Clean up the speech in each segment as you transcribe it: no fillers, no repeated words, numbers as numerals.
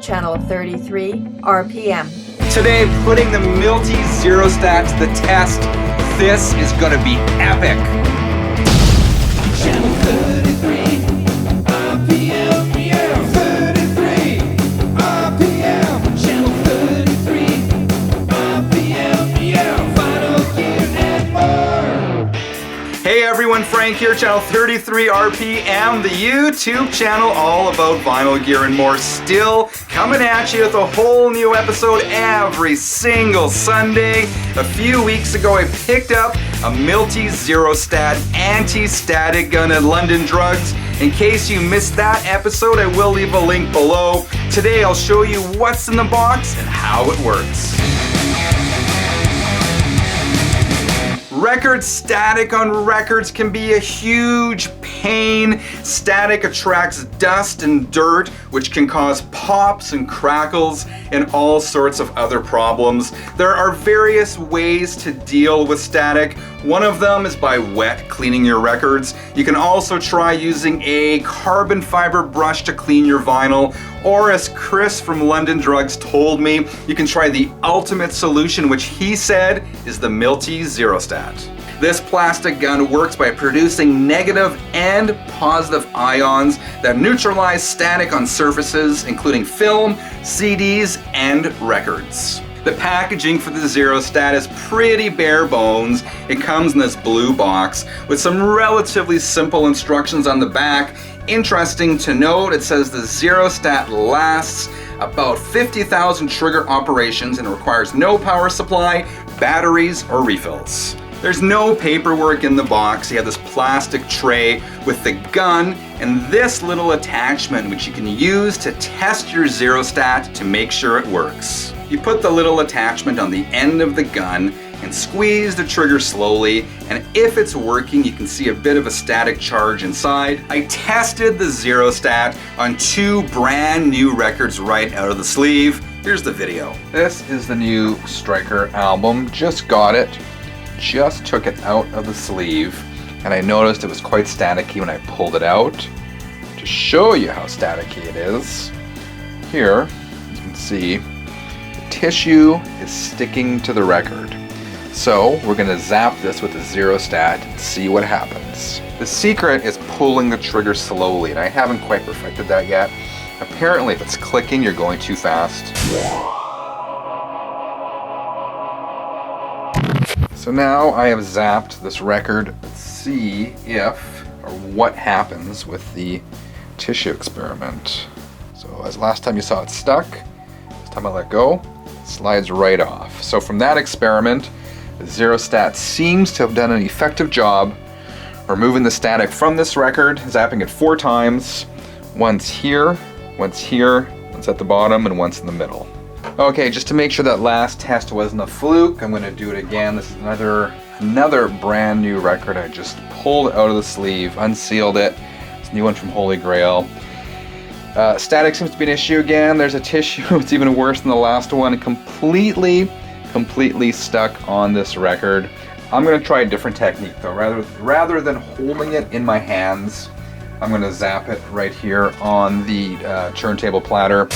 channel 33 RPM. Today, putting the Milty Zerostat to the test. This is gonna be epic. Channel 33 RPM, yeah, 33 RPM. Channel 33 RPM, yeah, final gear and more. Hey everyone, Frank here, channel 33 RPM, the YouTube channel all about vinyl gear and more. Still coming at you with a whole new episode every single Sunday. A few weeks ago I picked up a Milty Zerostat anti-static gun at London Drugs. In case you missed that episode, I will leave a link below. Today I'll show you what's in the box and how it works. Record static on records can be a huge pain. Static attracts dust and dirt, which can cause pops and crackles and all sorts of other problems. There are various ways to deal with static. One of them is by wet cleaning your records. You can also try using a carbon fiber brush to clean your vinyl, or as Chris from London Drugs told me, you can try the ultimate solution, which he said is the Milty Zerostat. This plastic gun works by producing negative and positive ions that neutralize static on surfaces, including film, CDs, and records. The packaging for the Zerostat is pretty bare bones. It comes in this blue box with some relatively simple instructions on the back. Interesting to note, it says the Zerostat lasts about 50,000 trigger operations and requires no power supply, batteries, or refills. There's no paperwork in the box. You have this plastic tray with the gun and this little attachment which you can use to test your Zerostat to make sure it works. You put the little attachment on the end of the gun and squeeze the trigger slowly, and if it's working, you can see a bit of a static charge inside. I tested the Zerostat on 2 brand new records right out of the sleeve. Here's the video. This is the new Striker album. Just got it. Just took it out of the sleeve, and I noticed it was quite staticky when I pulled it out. To show you how staticky it is, here you can see the tissue is sticking to the record. So we're going to zap this with the Zerostat and see what happens. The secret is pulling the trigger slowly, and I haven't quite perfected that yet. Apparently if it's clicking, you're going too fast. So now I have zapped this record. Let's see if or what happens with the tissue experiment. So as last time you saw it stuck, this time I let go, it slides right off. So from that experiment, the Zerostat seems to have done an effective job removing the static from this record, zapping it 4 times. Once here, once here, once at the bottom, and once in the middle. Okay, just to make sure that last test wasn't a fluke, I'm going to do it again. This is another brand new record. I just pulled out of the sleeve, unsealed it. It's a new one from Holy Grail. Static seems to be an issue again. There's a tissue. It's even worse than the last one. Completely stuck on this record. I'm going to try a different technique though. Rather than holding it in my hands, I'm going to zap it right here on the turntable platter.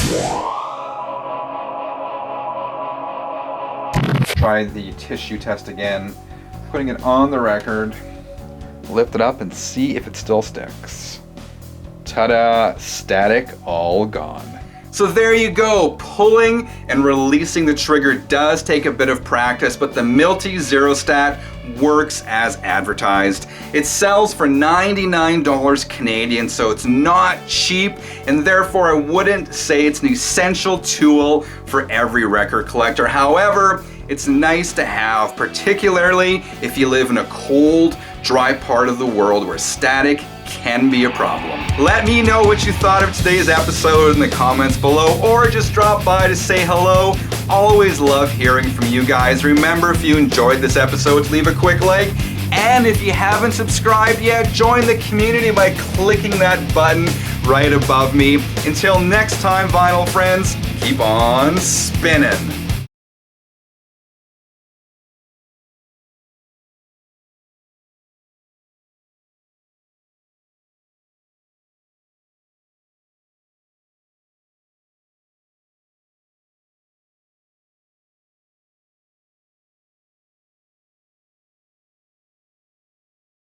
Try the tissue test again, putting it on the record, lift it up and see if it still sticks. Ta-da! Static all gone. So there you go. Pulling and releasing the trigger does take a bit of practice, but the Milty Zerostat works as advertised. It sells for $99 Canadian, so it's not cheap, and therefore I wouldn't say it's an essential tool for every record collector. However, it's nice to have, particularly if you live in a cold, dry part of the world where static can be a problem. Let me know what you thought of today's episode in the comments below, or just drop by to say hello. Always love hearing from you guys. Remember, if you enjoyed this episode, to leave a quick like, and if you haven't subscribed yet, join the community by clicking that button right above me. Until next time, vinyl friends, keep on spinning.